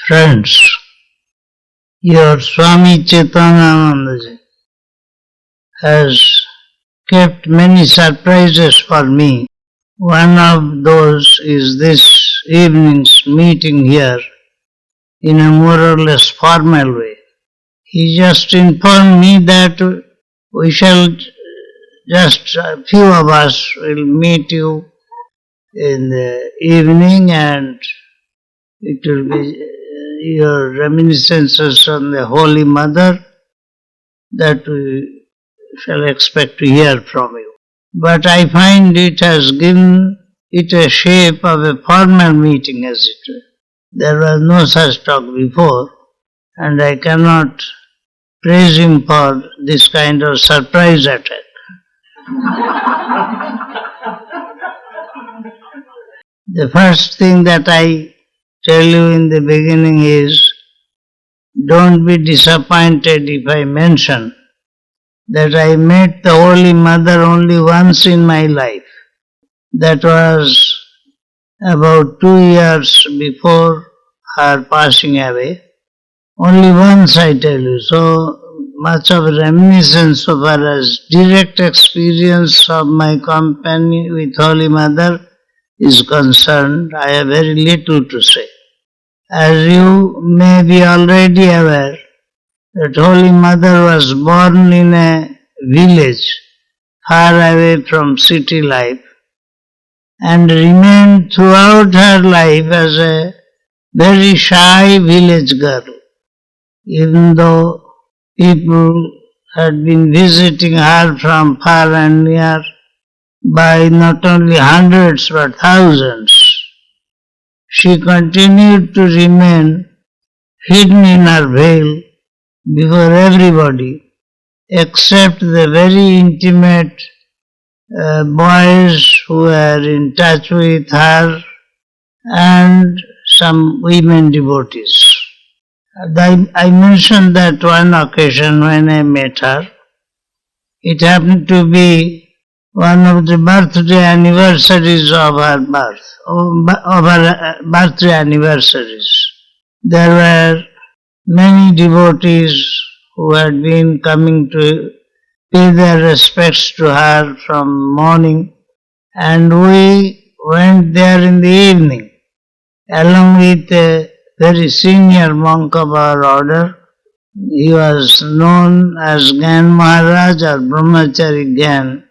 Friends, your Swami Chaitanyananda has kept many surprises for me. One of those is this evening's meeting here in a more or less formal way. He just informed me that we shall just a few of us will meet you in the evening and it will be your reminiscences on the Holy Mother that we shall expect to hear from you. But I find it has given it a shape of a formal meeting as it were. There was no such talk before, and I cannot praise him for this kind of surprise attack. The first thing that I tell you in the beginning is, don't be disappointed if I mention that I met the Holy Mother only once in my life. That was about 2 years before her passing away. Only once, I tell you. So much of reminiscence so far as direct experience of my company with Holy Mother is concerned, I have very little to say. As you may be already aware, that Holy Mother was born in a village far away from city life and remained throughout her life as a very shy village girl. Even though people had been visiting her from far and near by not only hundreds but thousands, she continued to remain hidden in her veil before everybody except the very intimate boys who were in touch with her and some women devotees. I mentioned that one occasion when I met her. It happened to be one of the birthday anniversaries of her birth, of her birthday anniversaries. There were many devotees who had been coming to pay their respects to her from morning, and we went there in the evening along with a very senior monk of our order. He was known as Jnan Maharaj or Brahmachari Jnan.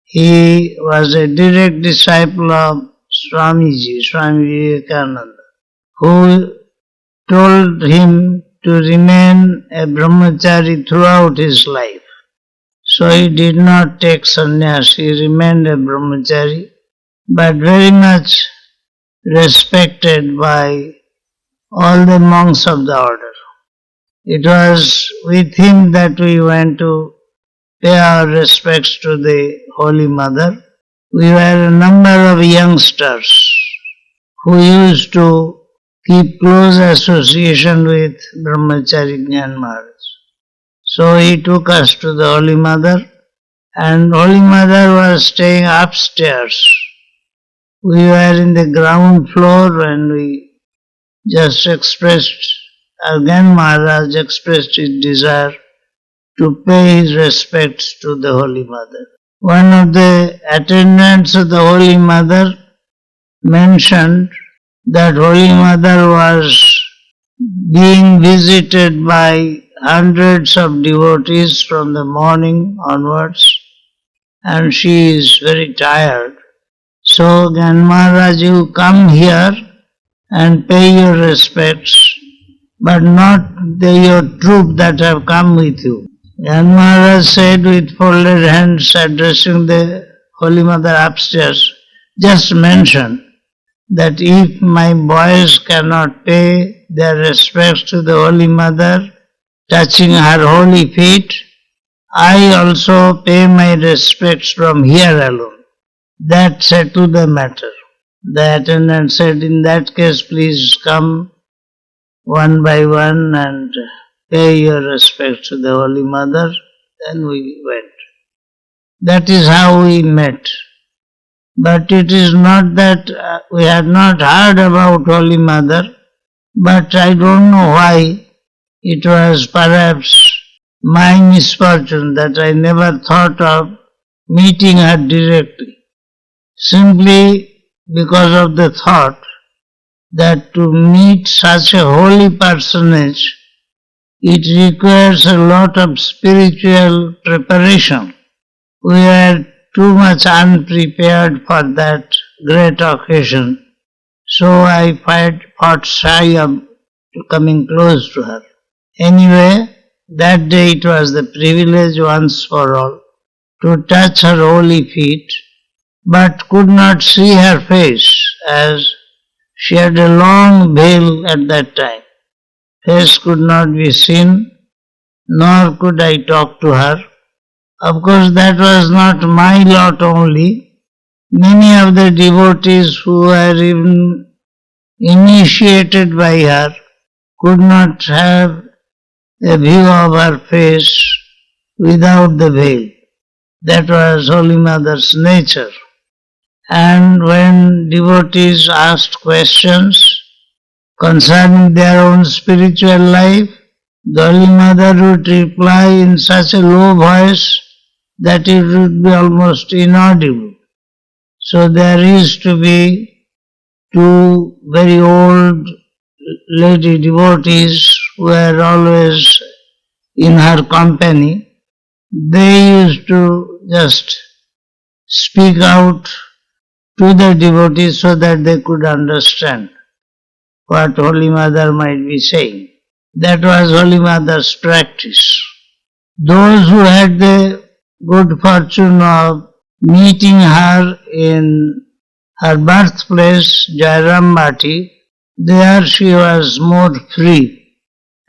He was a direct disciple of Swami Vivekananda, who told him to remain a brahmachari throughout his life. So he did not take sannyasa, he remained a brahmachari, but very much respected by all the monks of the order. It was with him that we went to pay our respects to the Holy Mother. We were a number of youngsters who used to keep close association with Brahmachari Jnan Maharaj. So he took us to the Holy Mother, and Holy Mother was staying upstairs. We were in the ground floor when we just expressed, Jnan Maharaj expressed his desire to pay his respects to the Holy Mother. One of the attendants of the Holy Mother mentioned that Holy Mother was being visited by hundreds of devotees from the morning onwards, and she is very tired. So, Jnan Maharaj, you come here and pay your respects, but not your troop that have come with you. Jnan Maharaj said with folded hands, addressing the Holy Mother upstairs, just mention that if my boys cannot pay their respects to the Holy Mother, touching her holy feet, I also pay my respects from here alone. That settled the matter. The attendant said, in that case, please come one by one and pay your respects to the Holy Mother. Then we went. That is how we met. But it is not that we had not heard about Holy Mother. but I don't know why. It was perhaps my misfortune that I never thought of meeting her directly, simply because of the thought that to meet such a holy personage, it requires a lot of spiritual preparation. We were too much unprepared for that great occasion, so I fought shy of coming close to her. Anyway, that day it was the privilege once for all to touch her holy feet, but could not see her face as she had a long veil at that time. Face could not be seen, nor could I talk to her. Of course, that was not my lot only. Many of the devotees who were even initiated by her could not have a view of her face without the veil. That was Holy Mother's nature. And when devotees asked questions concerning their own spiritual life, the Holy Mother would reply in such a low voice that it would be almost inaudible. So there used to be two very old lady devotees who were always in her company. They used to just speak out to the devotees so that they could understand what Holy Mother might be saying. That was Holy Mother's practice. Those who had the good fortune of meeting her in her birthplace, Jairambati, there she was more free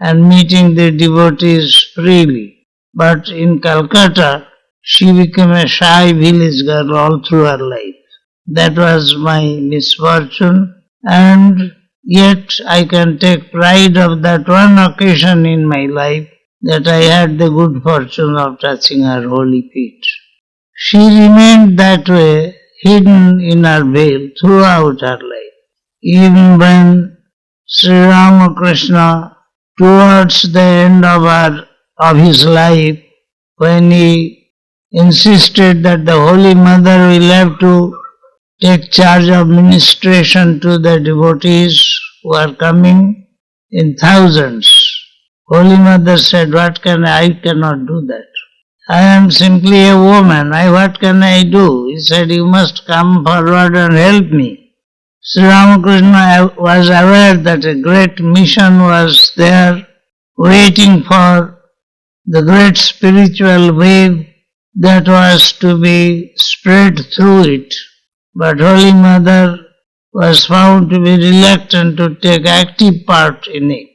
and meeting the devotees freely. But in Kolkata, she became a shy village girl all through her life. That was my misfortune, and yet I can take pride of that one occasion in my life that I had the good fortune of touching her holy feet. She remained that way, hidden in her veil throughout her life. Even when Sri Ramakrishna, towards the end of his life, when he insisted that the Holy Mother will have to take charge of ministration to the devotees who are coming in thousands, Holy Mother said, I cannot do that. I am simply a woman. What can I do? He said, you must come forward and help me. Sri Ramakrishna was aware that a great mission was there waiting for the great spiritual wave that was to be spread through it. But Holy Mother was found to be reluctant to take active part in it.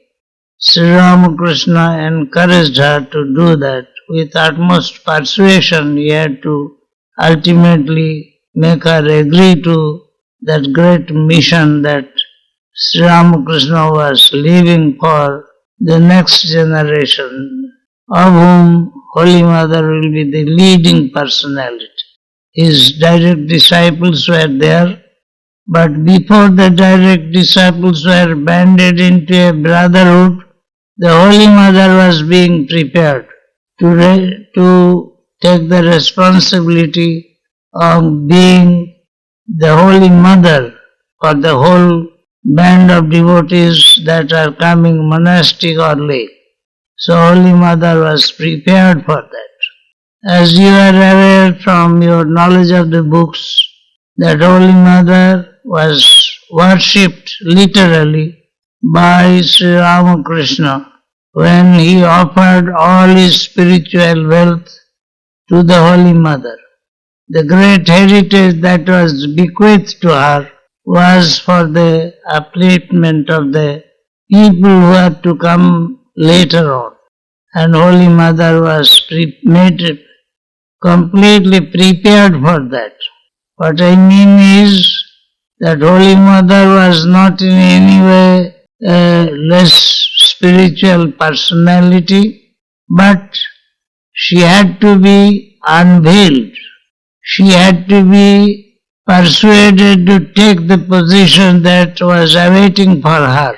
Sri Ramakrishna encouraged her to do that. With utmost persuasion, he had to ultimately make her agree to that great mission that Sri Ramakrishna was leaving for the next generation, of whom Holy Mother will be the leading personality. His direct disciples were there, but before the direct disciples were banded into a brotherhood, the Holy Mother was being prepared to take the responsibility of being the Holy Mother for the whole band of devotees that are coming monastic or lay. So Holy Mother was prepared for that. As you are aware from your knowledge of the books, that Holy Mother was worshipped literally by Sri Ramakrishna when he offered all his spiritual wealth to the Holy Mother. The great heritage that was bequeathed to her was for the upliftment of the people who had to come later on. And Holy Mother was made completely prepared for that. What I mean is that Holy Mother was not in any way a less spiritual personality, but she had to be unveiled. She had to be persuaded to take the position that was awaiting for her.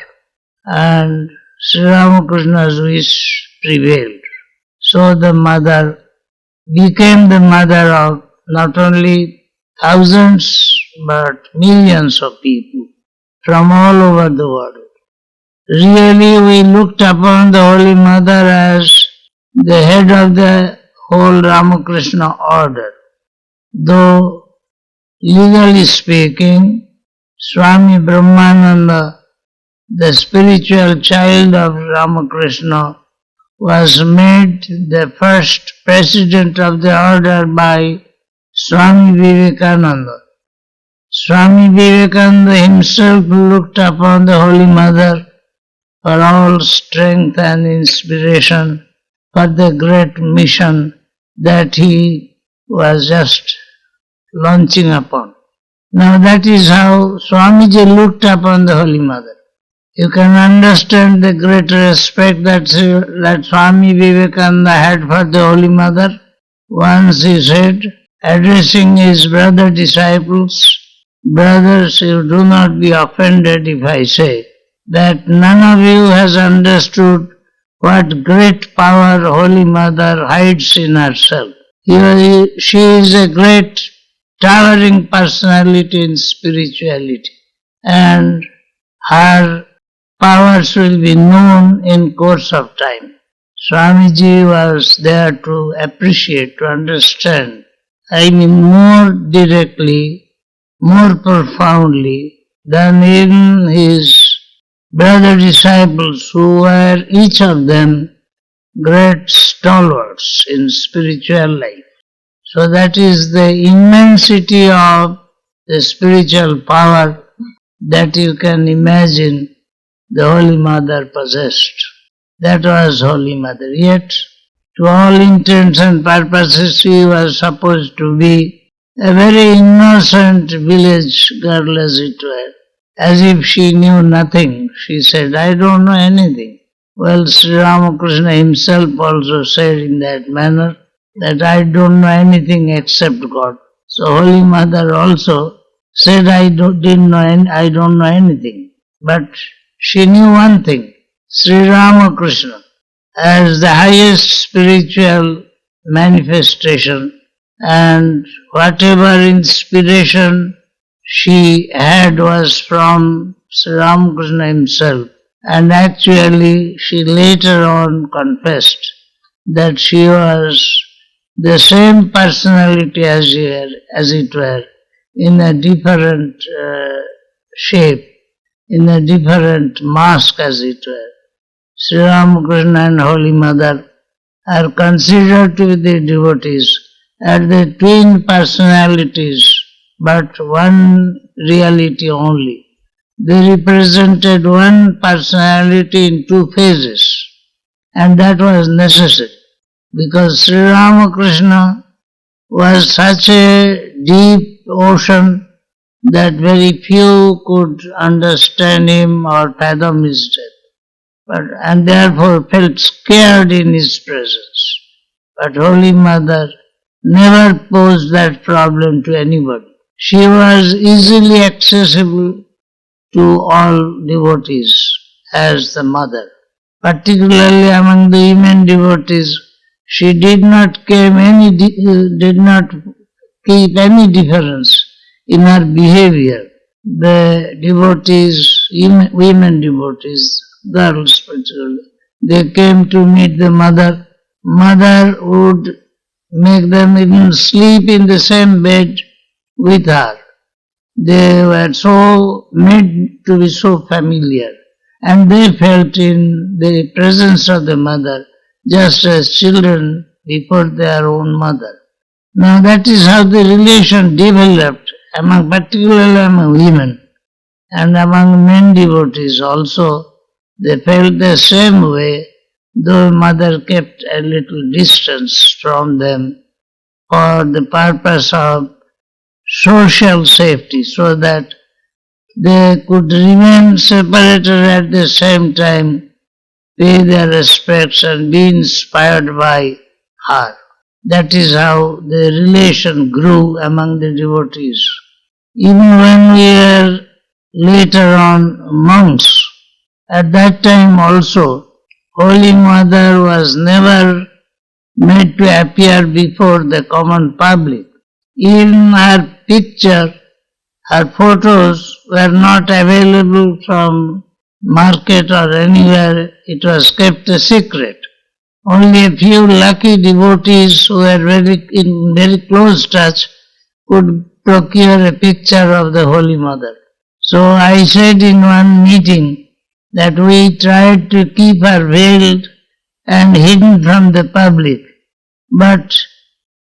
and Sri Ramakrishna's wish prevailed. So the mother became the mother of not only thousands but millions of people from all over the world. Really, we looked upon the Holy Mother as the head of the whole Ramakrishna Order. Though, legally speaking, Swami Brahmananda, the spiritual child of Ramakrishna, was made the first president of the order by Swami Vivekananda. Swami Vivekananda himself looked upon the Holy Mother for all strength and inspiration for the great mission that he was just launching upon. Now that is how Swamiji looked upon the Holy Mother. You can understand the great respect that Swami Vivekananda had for the Holy Mother. Once he said, addressing his brother disciples, brothers, you do not be offended if I say that none of you has understood what great power Holy Mother hides in herself. She is a great towering personality in spirituality, and her powers will be known in course of time. Swamiji was there to appreciate, to understand, more directly, more profoundly than even his brother disciples, who were each of them great stalwarts in spiritual life. So that is the immensity of the spiritual power that you can imagine the Holy Mother possessed. That was Holy Mother. Yet, to all intents and purposes, she was supposed to be a very innocent village girl, as it were. As if she knew nothing. She said, I don't know anything. Well, Sri Ramakrishna himself also said in that manner that I don't know anything except God. So Holy Mother also said, I don't know anything. But she knew one thing, Sri Ramakrishna, as the highest spiritual manifestation, and whatever inspiration she had was from Sri Ramakrishna himself. And actually she later on confessed that she was the same personality as it were, in a different shape, in a different mask, as it were. Sri Ramakrishna and Holy Mother are considered to be the devotees as the twin personalities, but one reality only. They represented one personality in two phases, and that was necessary, because Sri Ramakrishna was such a deep ocean that very few could understand him or fathom his depth, and therefore felt scared in his presence. But Holy Mother never posed that problem to anybody. She was easily accessible to all devotees as the mother. Particularly among the women devotees, she did not keep any difference in her behavior. The devotees, women devotees, girls particularly, they came to meet the mother. Mother would make them even sleep in the same bed with her. They were so made to be so familiar, and they felt in the presence of the mother just as children before their own mother. Now that is how the relation developed, particularly among women, and among men devotees also. They felt the same way, though mother kept a little distance from them for the purpose of social safety, so that they could remain separated at the same time, pay their respects and be inspired by her. That is how the relation grew among the devotees. Even when we were later on monks, At that time also, Holy Mother was never made to appear before the common public. Even her picture, her photos were not available from market or anywhere. It was kept a secret. Only a few lucky devotees who were in very close touch could procure a picture of the Holy Mother. So I said in one meeting that we tried to keep her veiled and hidden from the public, but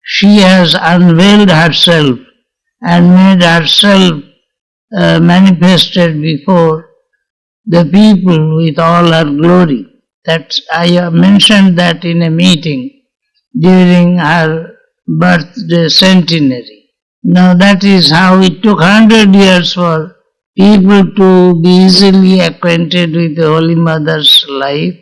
she has unveiled herself and made herself manifested before the people with all her glory. That I mentioned that in a meeting during her birthday centenary. Now that is how it took 100 years for people to be easily acquainted with the Holy Mother's life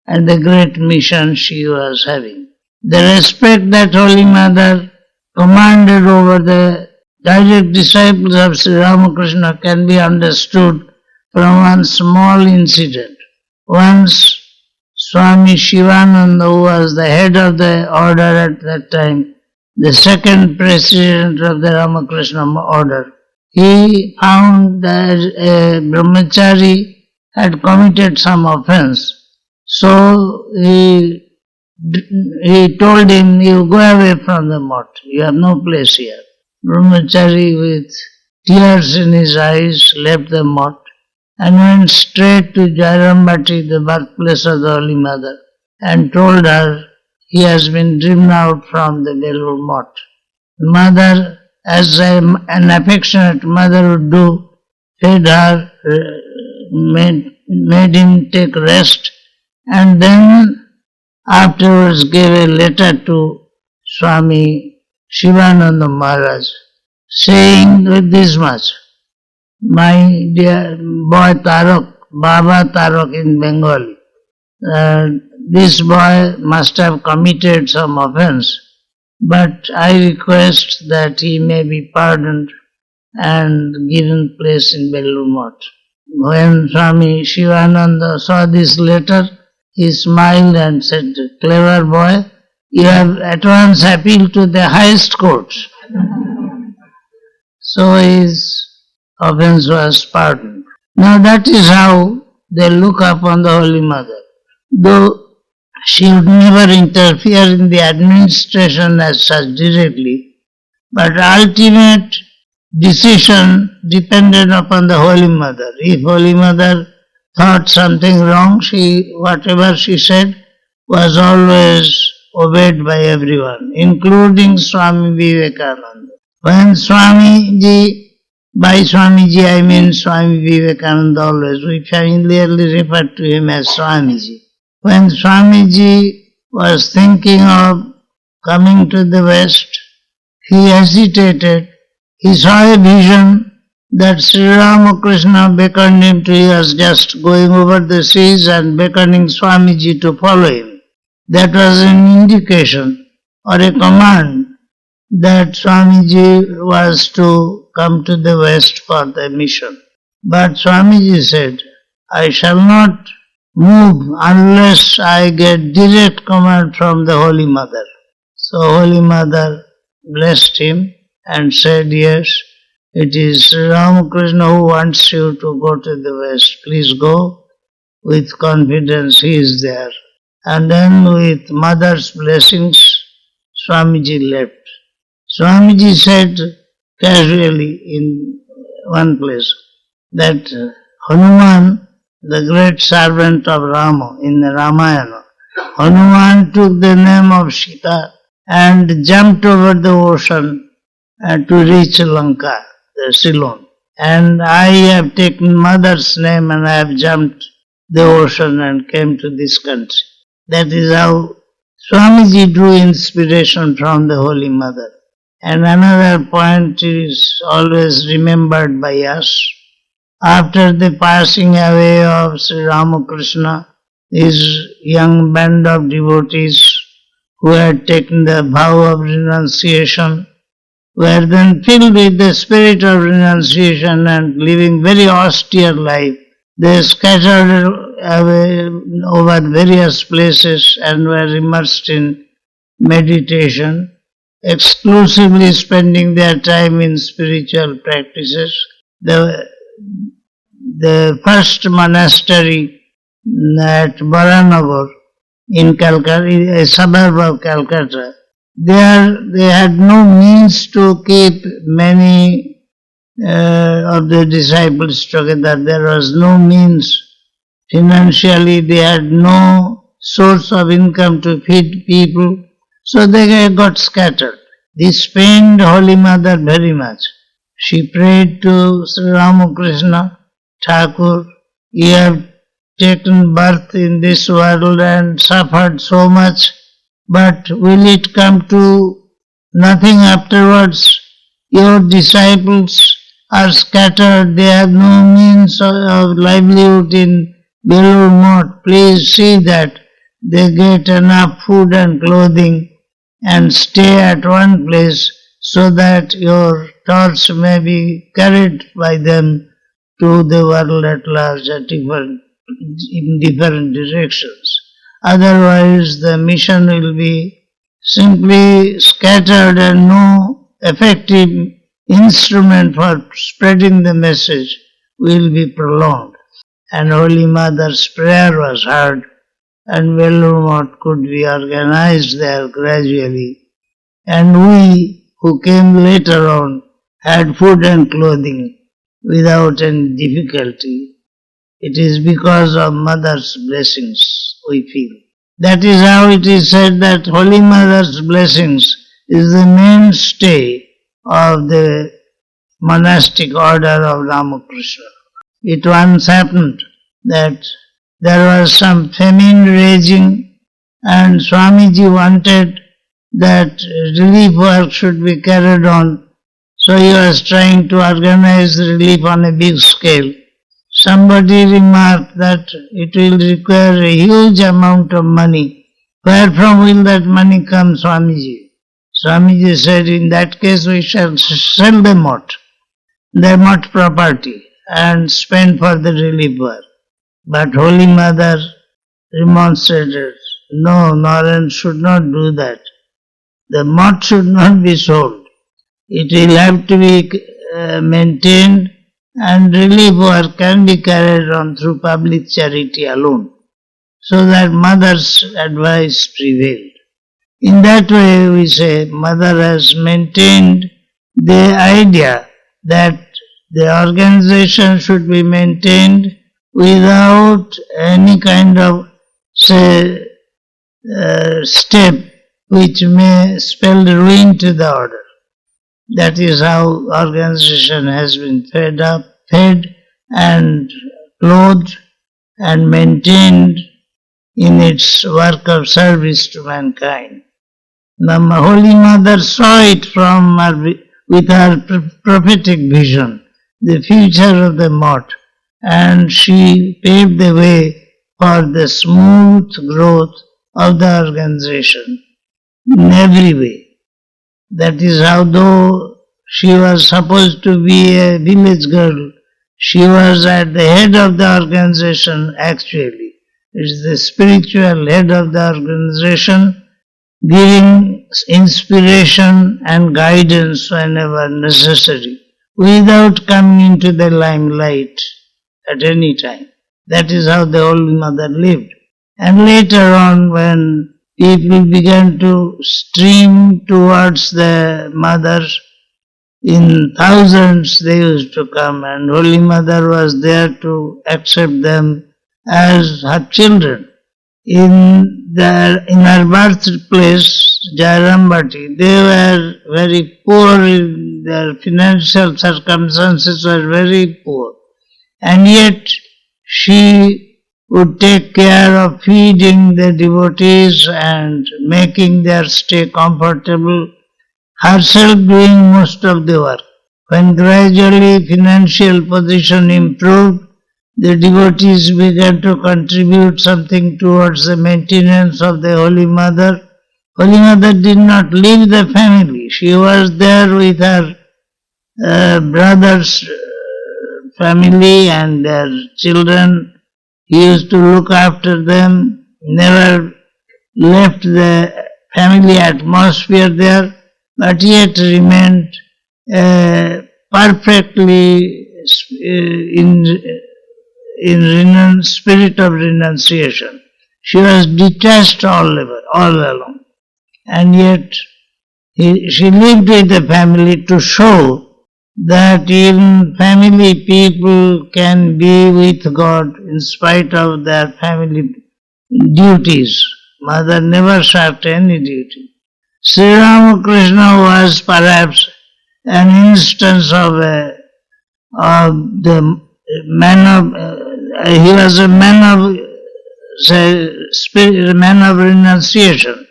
and the great mission she was having. The respect that Holy Mother commanded over the direct disciples of Sri Ramakrishna can be understood from one small incident. Once Swami Shivananda, who was the head of the order at that time, the second president of the Ramakrishna Order, he found that a brahmachari had committed some offense. So he told him, you go away from the mott, you have no place here. Brahmachari with tears in his eyes left the mott and went straight to Jairambati, the birthplace of the Holy Mother, and told her he has been driven out from the Belur Math. Mother, as an affectionate mother would do, fed her, made him take rest, and then afterwards gave a letter to Swami Shivananda Maharaj, saying with this much, my dear boy Tarak, Baba Tarak in Bengali, this boy must have committed some offense, but I request that he may be pardoned and given place in Belur Math. When Swami Shivananda saw this letter, he smiled and said, clever boy, you have at once appealed to the highest courts. So his offense was pardoned. Now that is how they look upon the Holy Mother. Though she would never interfere in the administration as such directly, but ultimate decision depended upon the Holy Mother. If Holy Mother thought something wrong, whatever she said was always obeyed by everyone, including Swami Vivekananda. When by Swamiji I mean Swami Vivekananda always, we familiarly refer to him as Swamiji. When Swamiji was thinking of coming to the West, he hesitated. He saw a vision that Sri Ramakrishna beckoned him to, he was just going over the seas and beckoning Swamiji to follow him. That was an indication or a command that Swamiji was to come to the West for the mission. But Swamiji said, I shall not move unless I get direct command from the Holy Mother. So Holy Mother blessed him and said, yes, it is Sri Ramakrishna who wants you to go to the West. Please go with confidence, he is there. And then with Mother's blessings, Swamiji left. Swamiji said casually in one place that Hanuman, the great servant of Rama in the Ramayana, Hanuman took the name of Sita and jumped over the ocean to reach Lanka, the Ceylon. And I have taken Mother's name and I have jumped the ocean and came to this country. That is how Swamiji drew inspiration from the Holy Mother. And another point is always remembered by us. After the passing away of Sri Ramakrishna, his young band of devotees who had taken the vow of renunciation were then filled with the spirit of renunciation and living very austere life. They scattered away over various places and were immersed in meditation, exclusively spending their time in spiritual practices. The first monastery at Baranagar in Calcutta, a suburb of Calcutta, there they had no means to keep many of the disciples together. There was no means financially, they had no source of income to feed people, so they got scattered. This pained Holy Mother very much. She prayed to Sri Ramakrishna, Thakur, you have taken birth in this world and suffered so much, but will it come to nothing afterwards? Your disciples are scattered, they have no means of livelihood in Belur Math. Please see that they get enough food and clothing and stay at one place so that your thoughts may be carried by them to the world at large in different directions. Otherwise the mission will be simply scattered and no effective instrument for spreading the message will be prolonged. And Holy Mother's prayer was heard, and Belur Math could be organized there gradually. And we who came later on had food and clothing without any difficulty. It is because of Mother's blessings, we feel. That is how it is said that Holy Mother's blessings is the mainstay of the monastic order of Ramakrishna. It once happened that there was some famine raging and Swamiji wanted that relief work should be carried on. So he was trying to organize relief on a big scale. Somebody remarked that it will require a huge amount of money. Where from will that money come, Swamiji? Swamiji said, in that case we shall sell the Math property and spend for the relief work. But Holy Mother remonstrated, no, Narayan should not do that. The Math should not be sold. It will have to be maintained, and relief work can be carried on through public charity alone. So that Mother's advice prevailed. In that way we say Mother has maintained the idea that the organization should be maintained without any kind of, say, step which may spell ruin to the order. That is how organization has been fed and clothed and maintained in its work of service to mankind. The Holy Mother saw it with her prophetic vision, the future of the Math, and she paved the way for the smooth growth of the organization in every way. That is how, though she was supposed to be a village girl, she was at the head of the organization actually. It is the spiritual head of the organization, giving inspiration and guidance whenever necessary, without coming into the limelight at any time. That is how the Holy Mother lived. And later on, when people began to stream towards the Mother, in thousands they used to come, and Holy Mother was there to accept them as her children. In her birthplace, Jairambati, they were very poor, their financial circumstances were very poor, and yet she would take care of feeding the devotees and making their stay comfortable, herself doing most of the work. When gradually financial position improved, the devotees began to contribute something towards the maintenance of the Holy Mother. Holy Mother did not leave the family. She was there with her brother's family and their children. He used to look after them, never left the family atmosphere there, but yet remained perfectly in spirit of renunciation. She was detached all along. And yet she lived with the family to show that even family people can be with God in spite of their family duties. Mother never shirked any duty. Sri Ramakrishna was perhaps an instance of the man of, he was a man of, spirit, a man of renunciation.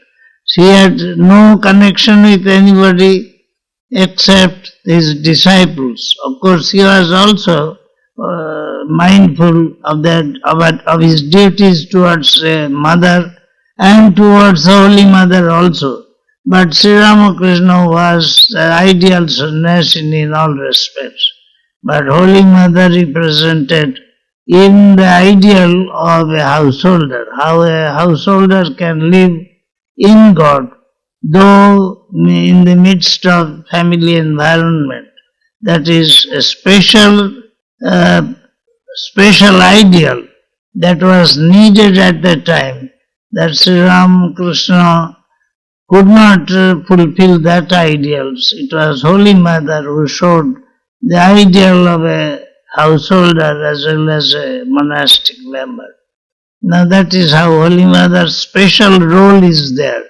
He had no connection with anybody except his disciples. Of course, he was also mindful of his duties towards mother and towards the Holy Mother also. But Sri Ramakrishna was the ideal sannyasi in all respects. But Holy Mother represented in the ideal of a householder, how a householder can live in God, though in the midst of family environment. That is a special ideal that was needed at the time, that Sri Ramakrishna could not fulfill that ideals. It was Holy Mother who showed the ideal of a householder as well as a monastic member. Now that is how Holy Mother's special role is there.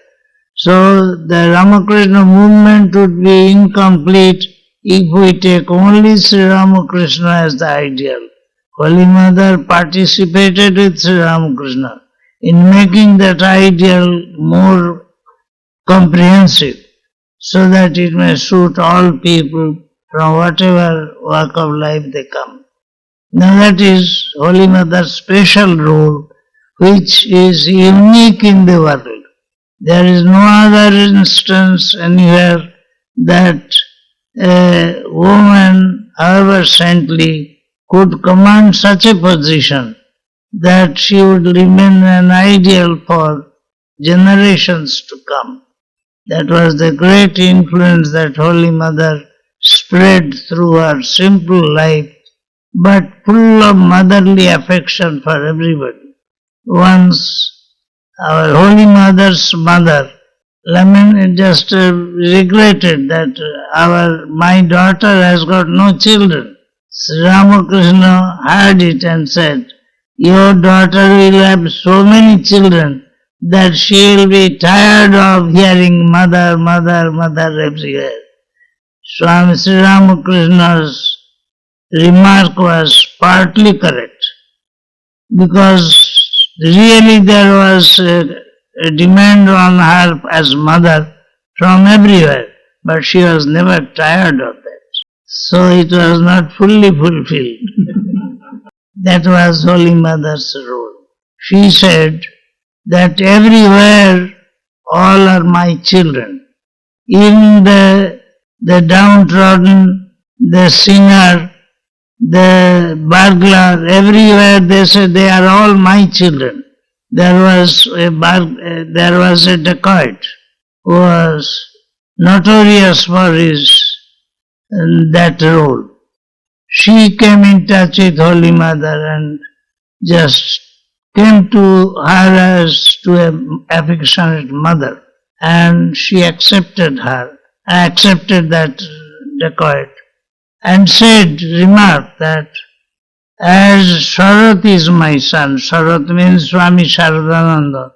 So the Ramakrishna movement would be incomplete if we take only Sri Ramakrishna as the ideal. Holy Mother participated with Sri Ramakrishna in making that ideal more comprehensive so that it may suit all people from whatever walk of life they come. Now that is Holy Mother's special role, which is unique in the world. There is no other instance anywhere that a woman, however saintly, could command such a position that she would remain an ideal for generations to come. That was the great influence that Holy Mother spread through her simple life, but full of motherly affection for everybody. Once our Holy Mother's mother just regretted that my daughter has got no children. Sri Ramakrishna heard it and said, your daughter will have so many children that she will be tired of hearing mother, mother, mother everywhere. Swami Sri Ramakrishna's remark was partly correct, because really there was a demand on her as mother from everywhere, but she was never tired of that. So it was not fully fulfilled. That was Holy Mother's role. She said that everywhere all are my children. Even the downtrodden, the sinner, the burglar, everywhere they said they are all my children. There was a dacoit who was notorious for that role. She came in touch with Holy Mother and just came to her as to an affectionate mother, and she accepted that dacoit, and remarked that as Sharat is my son, Sharat means Swami Saradananda,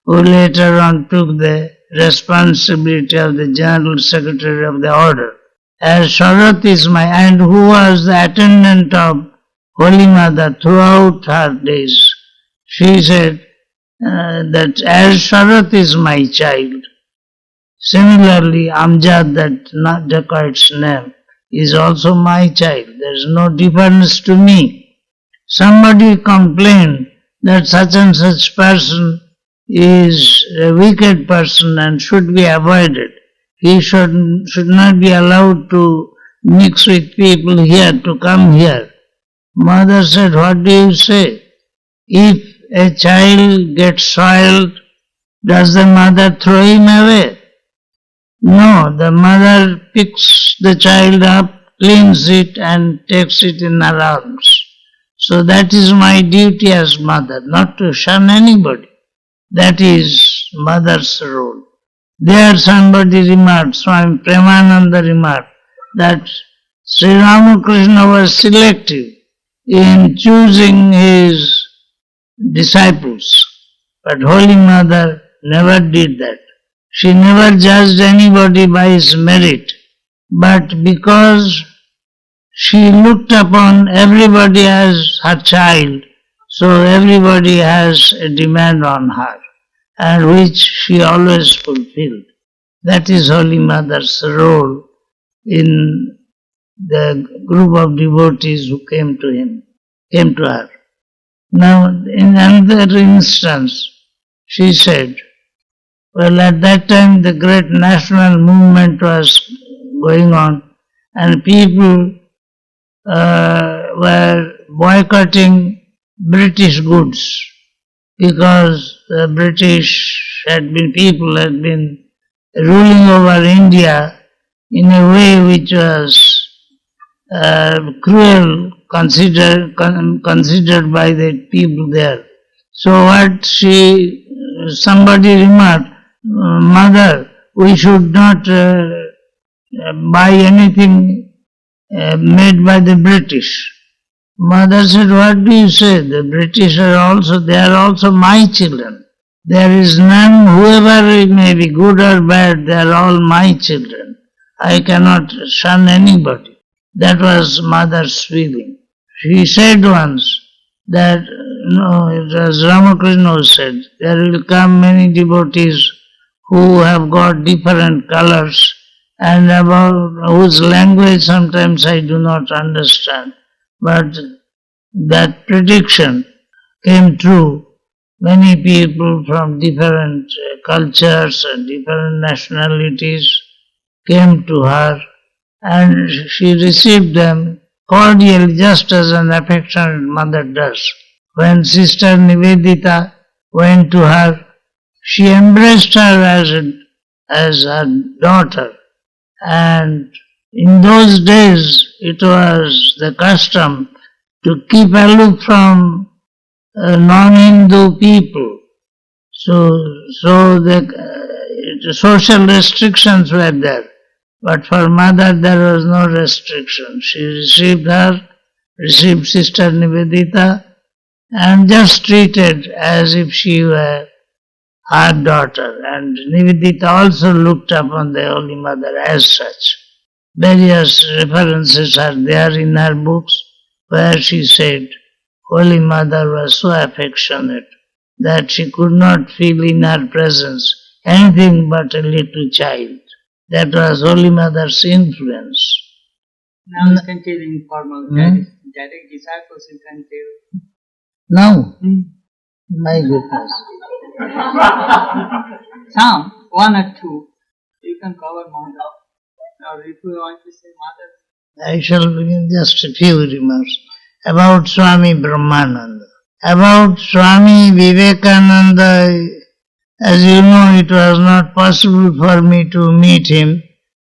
who later on took the responsibility of the General Secretary of the Order. As Sharat is and who was the attendant of Holy Mother throughout her days, she said that as Sharat is my child, similarly Amjad, that dacoit's name, is also my child. There is no difference to me. Somebody complained that such and such person is a wicked person and should be avoided. He should not be allowed to mix with people here, to come here. Mother said, what do you say? If a child gets soiled, does the mother throw him away? No, the mother picks the child up, cleans it and takes it in her arms. So that is my duty as mother, not to shun anybody. That is mother's role. There somebody remarked, Swami Premananda remarked, that Sri Ramakrishna was selective in choosing his disciples. But Holy Mother never did that. She never judged anybody by his merit, but because she looked upon everybody as her child, so everybody has a demand on her, and which she always fulfilled. That is Holy Mother's role in the group of devotees who came to her. Now, in another instance, she said, well, at that time the great national movement was going on, and people were boycotting British goods because the British people had been ruling over India in a way which was cruel considered by the people there. So somebody remarked, Mother, we should not buy anything made by the British. Mother said, what do you say? The British they are also my children. There is none, whoever it may be, good or bad, they are all my children. I cannot shun anybody. That was Mother's feeling. She said once that, it was Ramakrishna who said, there will come many devotees who have got different colors and about whose language sometimes I do not understand. But that prediction came true. Many people from different cultures and different nationalities came to her, and she received them cordially, just as an affectionate mother does. When Sister Nivedita went to her, she embraced her as her daughter. And in those days, it was the custom to keep aloof from non-Hindu people. So the social restrictions were there. But for Mother there was no restriction. She received Sister Nivedita, and just treated as if she were her daughter. And Nivedita also looked upon the Holy Mother as such. Various references are there in her books where she said Holy Mother was so affectionate that she could not feel in her presence anything but a little child. That was Holy Mother's influence. Now you can tell informal direct disciples, you can tell. Now? My goodness. Some, one or two, you can cover more. Or if you want to say Mother. I shall begin just a few remarks about Swami Brahmananda. About Swami Vivekananda, as you know, it was not possible for me to meet him.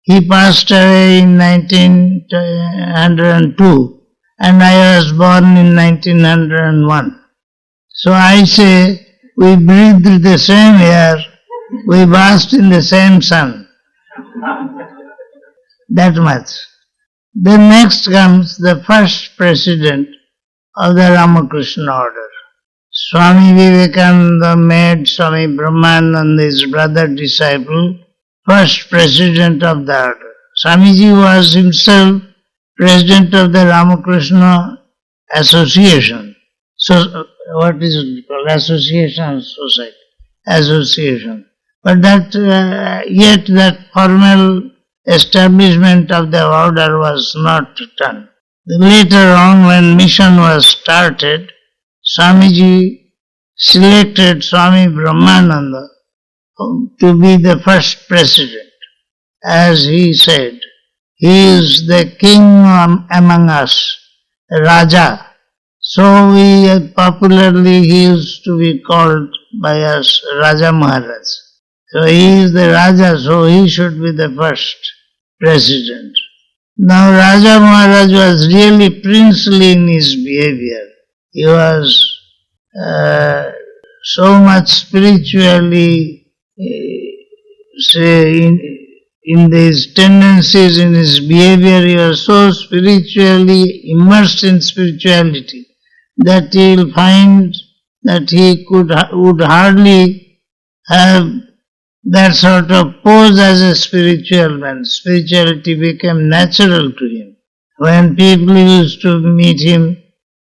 He passed away in 1902 and I was born in 1901. So I say, we breathed the same air, we basked in the same sun. That much. Then next comes the first president of the Ramakrishna Order. Swami Vivekananda made Swami Brahmananda his brother disciple, first president of the order. Swamiji was himself president of the Ramakrishna Association. So, what is it called? Association Society. Association. But yet that formal establishment of the order was not done. Later on, when mission was started, Swamiji selected Swami Brahmananda to be the first president. As he said, he is the king among us, Raja. So popularly he used to be called by us Raja Maharaj. So he is the Raja, so he should be the first president. Now Raja Maharaj was really princely in his behavior. He was so much spiritually, in these tendencies, in his behavior, he was so spiritually immersed in spirituality that he will find that he would hardly have that sort of pose as a spiritual man. Spirituality became natural to him. When people used to meet him,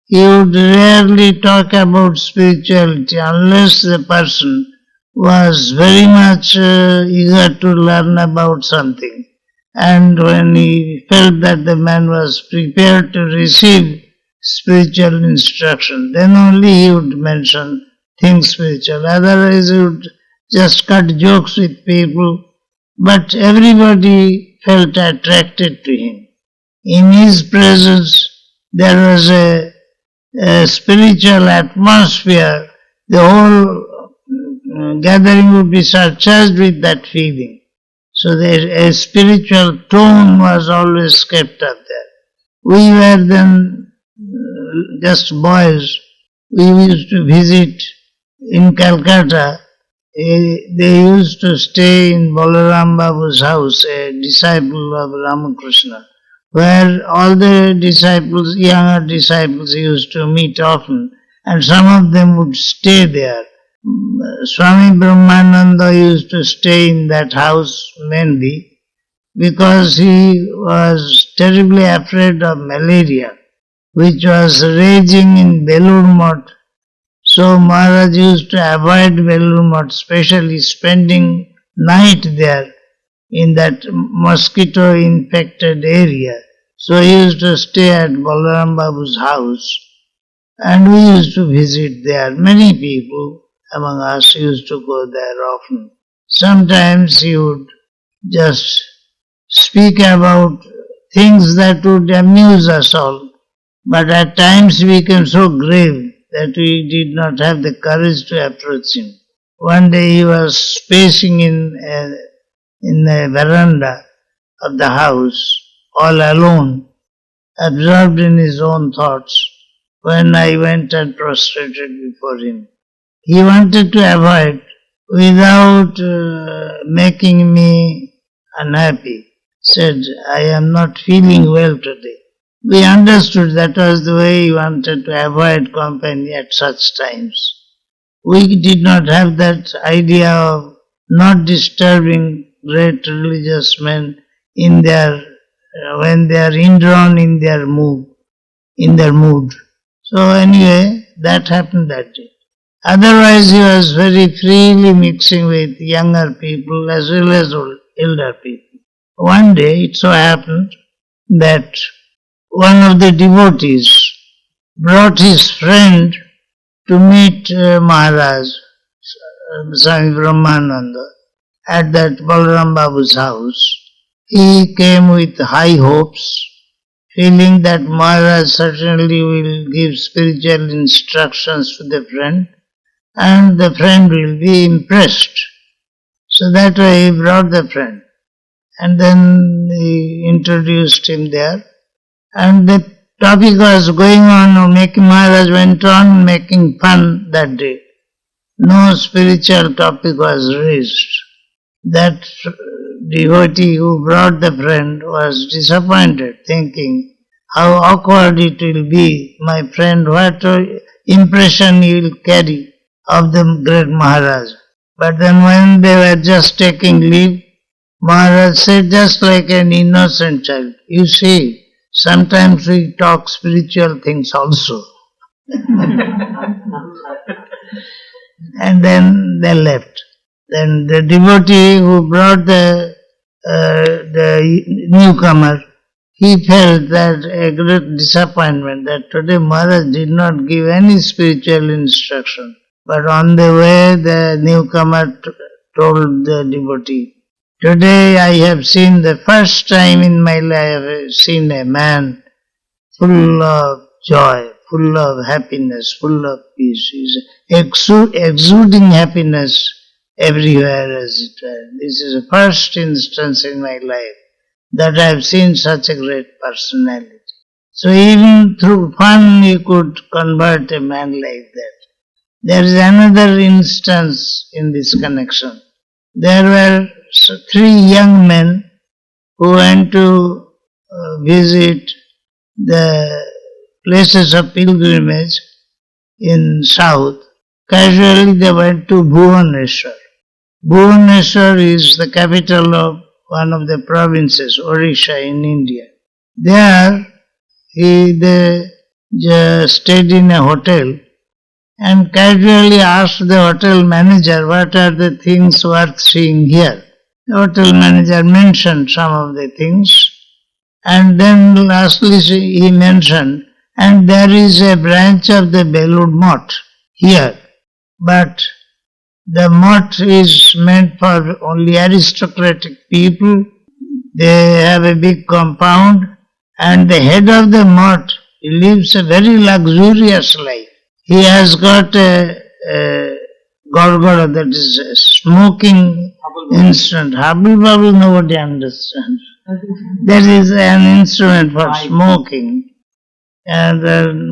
he would rarely talk about spirituality unless the person was very much eager to learn about something. And when he felt that the man was prepared to receive spiritual instruction, then only he would mention things spiritual. Otherwise he would just cut jokes with people, but everybody felt attracted to him. In his presence there was a spiritual atmosphere. The whole gathering would be surcharged with that feeling. So a spiritual tone was always kept up there. We were then just boys. We used to visit in Calcutta. They used to stay in Belur Babu's house, a disciple of Ramakrishna, where all the disciples, younger disciples, used to meet often, and some of them would stay there. Swami Brahmananda used to stay in that house mainly because he was terribly afraid of malaria, which was raging in Belur Math. So Maharaj used to avoid Belur Math, especially spending night there in that mosquito-infected area. So he used to stay at Balaram Babu's house, and we used to visit there. Many people among us used to go there often. Sometimes he would just speak about things that would amuse us all, but at times he became so grave that we did not have the courage to approach him. One day he was pacing in the veranda of the house, all alone, absorbed in his own thoughts, when I went and prostrated before him. He wanted to avoid without making me unhappy. Said, I am not feeling well today. We understood that was the way he wanted to avoid company at such times. We did not have that idea of not disturbing great religious men in their when they are indrawn in their mood. So anyway, that happened that day. Otherwise he was very freely mixing with younger people as well as elder people. One day it so happened that one of the devotees brought his friend to meet Maharaj, Swami Brahmananda, at that Balaram Babu's house. He came with high hopes, feeling that Maharaj certainly will give spiritual instructions to the friend, and the friend will be impressed. So that way he brought the friend, and then he introduced him there, and the topic was going on, Maharaj went on making fun that day. No spiritual topic was raised. That devotee who brought the friend was disappointed, thinking how awkward it will be. My friend, what impression he will carry of the great Maharaj. But then when they were just taking leave, Maharaj said, just like an innocent child, you see, sometimes we talk spiritual things also. And then they left. Then the devotee who brought the newcomer, he felt that a great disappointment that today Maharaj did not give any spiritual instruction. But on the way the newcomer told the devotee, today I have seen the first time in my life, I have seen a man full of joy, full of happiness, full of peace. He's exuding happiness everywhere, as it were. This is the first instance in my life that I have seen such a great personality. So even through fun you could convert a man like that. There is another instance in this connection. There were 3 young men who went to visit the places of pilgrimage in south. Casually they went to Bhubaneswar. Bhubaneswar is the capital of one of the provinces, Odisha in India. There they stayed in a hotel and casually asked the hotel manager, what are the things worth seeing here? The hotel manager mentioned some of the things, and then lastly he mentioned, and there is a branch of the Belur Math here, but the Math is meant for only aristocratic people. They have a big compound, and the head of the Math lives a very luxurious life. He has got a gorgora, that is a smoking instrument. Hubble bubble nobody understands. There is an instrument for smoking. And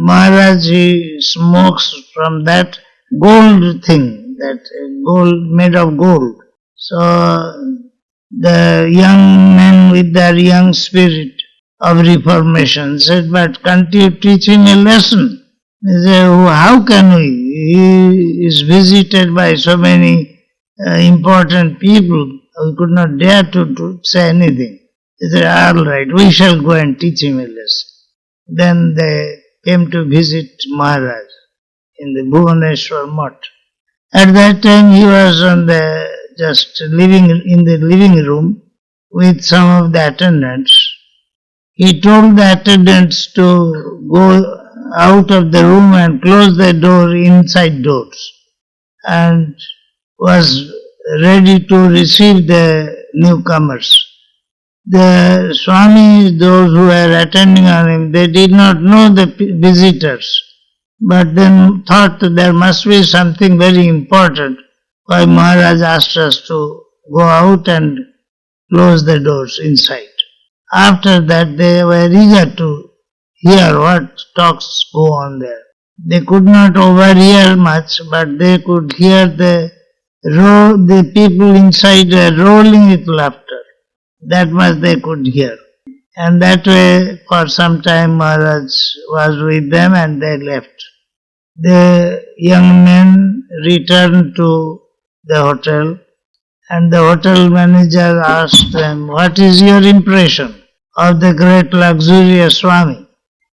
Maharaj, he smokes from that gold thing, that gold made of gold. So the young men with their young spirit of reformation said, but can't you teach him a lesson? They said, how can we? He is visited by so many important people. We could not dare to say anything. They said, all right, we shall go and teach him a lesson. Then they came to visit Maharaj in the Bhubaneswar Math. At that time he was on just living in the living room with some of the attendants. He told the attendants to go out of the room and close the door, inside doors, and was ready to receive the newcomers. The Swami, those who were attending on him, they did not know the visitors, but then thought that there must be something very important, why Maharaj asked us to go out and close the doors inside. After that they were eager to hear what talks go on there. They could not overhear much, but they could hear the people inside were rolling with laughter. That much they could hear. And that way for some time Maharaj was with them and they left. The young men returned to the hotel and the hotel manager asked them, what is your impression of the great luxurious Swami?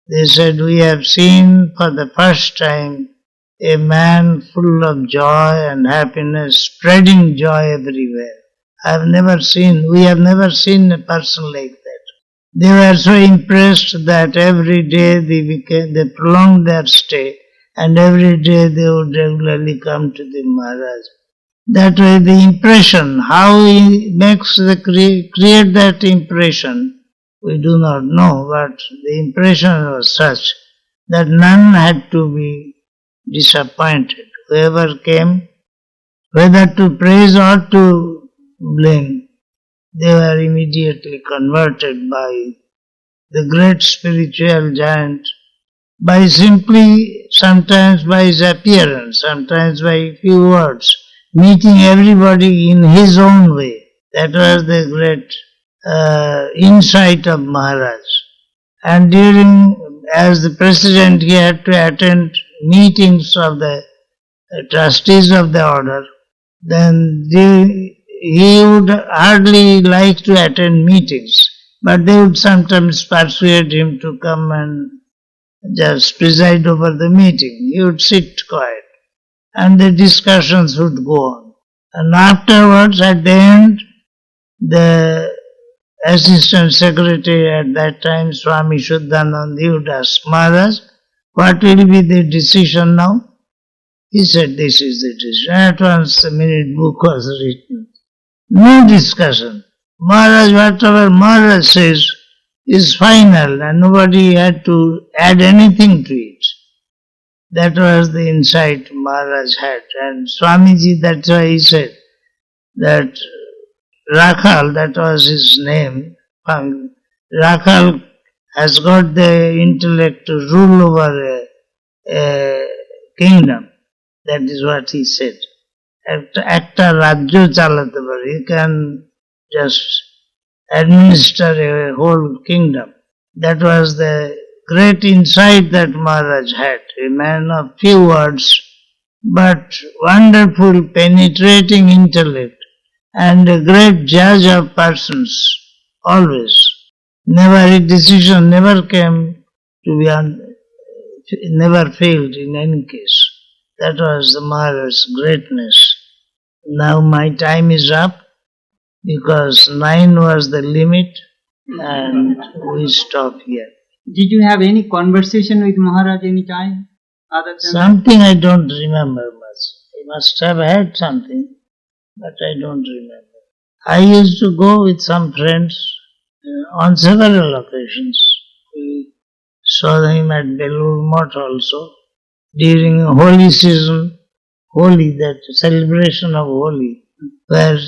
They said, we have seen for the first time a man full of joy and happiness, spreading joy everywhere. We have never seen a person like that. They were so impressed that every day they prolonged their stay, and every day they would regularly come to the Maharaj. That way the impression, how he makes create that impression, we do not know, but the impression was such that none had to be disappointed. Whoever came, whether to praise or to blame, they were immediately converted by the great spiritual giant, by simply, sometimes by his appearance, sometimes by a few words, meeting everybody in his own way. That was the great insight of Maharaj. And as the president, he had to attend meetings of the trustees of the order. Then he would hardly like to attend meetings, but they would sometimes persuade him to come and just preside over the meeting. He would sit quiet and the discussions would go on. And afterwards, at the end, the assistant secretary at that time, Swami Shivananda, would ask Maharaj, what will be the decision now? He said, this is the decision. At once the minute book was written. No discussion. Maharaj, whatever Maharaj says is final and nobody had to add anything to it. That was the insight Maharaj had. And Swamiji, that's why he said that Rakhal, that was his name, Rakhal has got the intellect to rule over a kingdom. That is what he said. একটা রাজ্য চালাতে পারে. He can just administer a whole kingdom. That was the great insight that Maharaj had. A man of few words, but wonderful penetrating intellect and a great judge of persons, always. Never a decision never came to be never failed in any case. That was the Maharaj's greatness. Now my time is up because 9 was the limit and we stop here. Did you have any conversation with Maharaj any time? Other than Something I don't remember much. I must have had something, but I don't remember. I used to go with some friends on several occasions. We saw him at Belur Math also. During Holi season, Holi, that celebration of Holi, where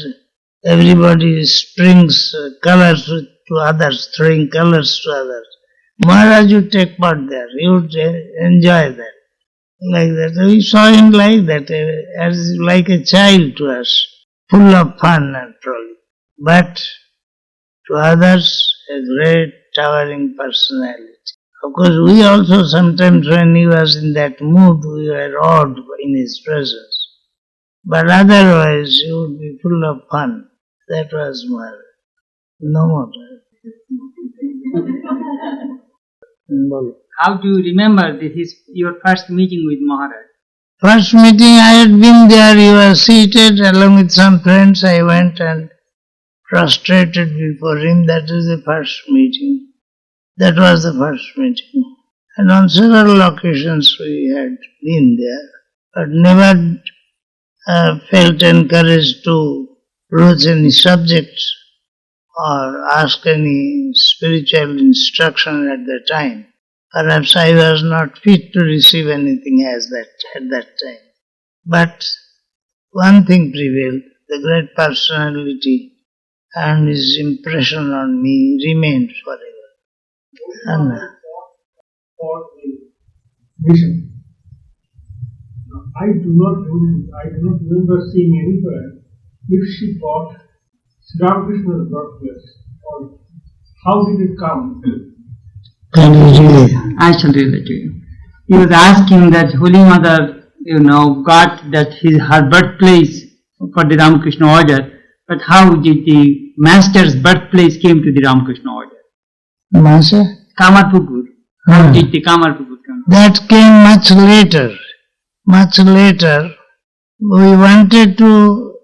everybody springs colors to others, throwing colors to others. Maharaj would take part there. He would enjoy that. Like that. We saw him like that, as like a child to us, full of fun and frolic. But to others, a great towering personality. Of course, we also sometimes, when he was in that mood, we were awed in his presence. But otherwise, he would be full of fun. That was Maharaj. No more. how do you remember your first meeting with Maharaj? First meeting, I had been there. He was seated along with some friends. I went and prostrated before him. That is the first meeting. That was the first meeting. And on several occasions we had been there, but never felt encouraged to broach any subject or ask any spiritual instruction at the time. Perhaps I was not fit to receive anything at that time. But one thing prevailed, the great personality, and his impression on me remained forever. For a vision. I do not remember seeing anywhere if she bought Sri Ramakrishna's birthplace, or how did it come? Can you relate? I shall relate to you. He was asking that Holy Mother, got that her birthplace for the Ramakrishna Order, but how did the master's birthplace came to the Ramakrishna Order? Master? Kamarpukur. How did the Kamarpukur come? That came much later. Much later. We wanted to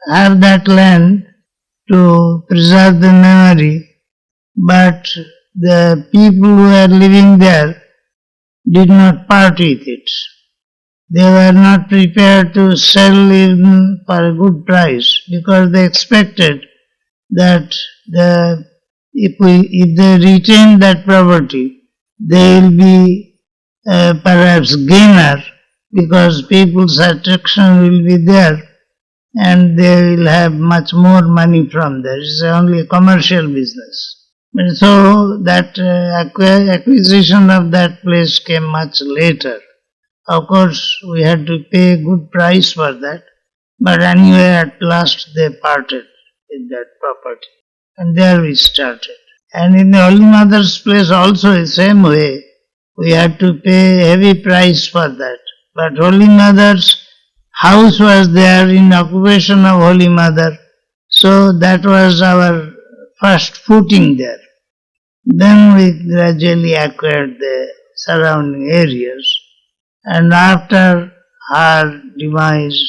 have that land to preserve the memory, but the people who were living there did not part with it. They were not prepared to sell even for a good price, because they expected that if they retain that property, they will be perhaps gainer, because people's attraction will be there and they will have much more money from there. It's only a commercial business. So that acquisition of that place came much later. Of course, we had to pay a good price for that, but anyway, at last they parted with that property. And there we started. And in the Holy Mother's place also the same way, we had to pay a heavy price for that. But Holy Mother's house was there in occupation of Holy Mother, so that was our first footing there. Then we gradually acquired the surrounding areas, and after her demise,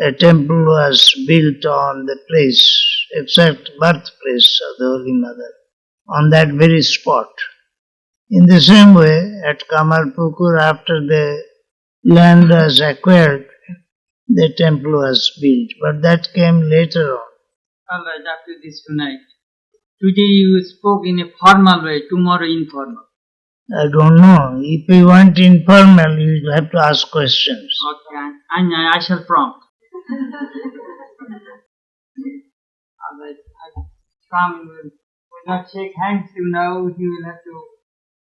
a temple was built on the place, exact birthplace of the Holy Mother, on that very spot. In the same way, at Kamarpukur, after the land was acquired, the temple was built, but that came later on. All right, after this tonight. Today you spoke in a formal way, tomorrow informal. I don't know. If you want informal, you will have to ask questions. Okay, and I shall prompt. Alright, Swami will not shake hands, he will have to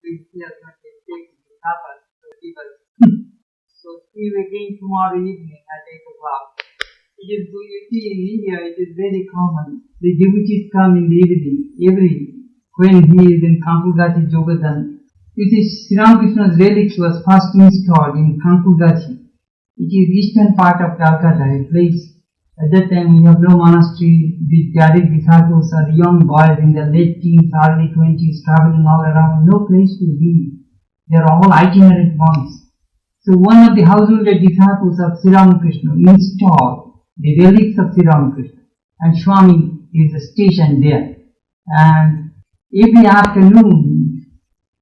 be here to take the supper to give us. So see you again tomorrow evening at 8 o'clock. You see in India it is very common. The devotees come in the evening, when he is in Kampulgati Jogadhan. You see, Sri Ramakrishna's relics was first installed in Kampulgati. It is eastern part of Calcutta, a place. At that time we have no monastery. The Jadic disciples are young boys in their late teens, early 20s, traveling all around, no place to be. They are all itinerant monks. So one of the householder disciples of Sri Ramakrishna installed the relics of Sri Ramakrishna, and Swami is stationed there. And every afternoon,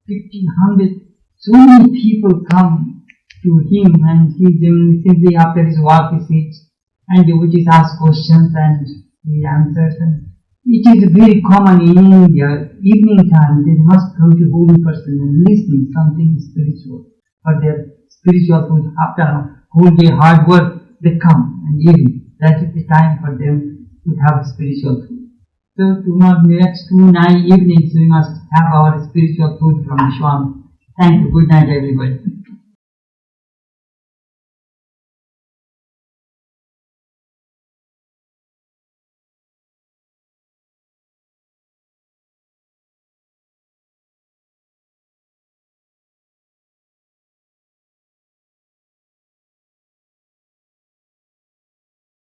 1,500, so many people come to him, and he simply after his work he sits and devotees ask questions and he answers. And it is very common in India, evening time they must go to holy person and listen something spiritual for their spiritual food. After a whole day hard work, they come and evening. That is the time for them to have spiritual food. So tomorrow, next 2 evenings, we must have our spiritual food from Swami. Thank you. Good night, everybody.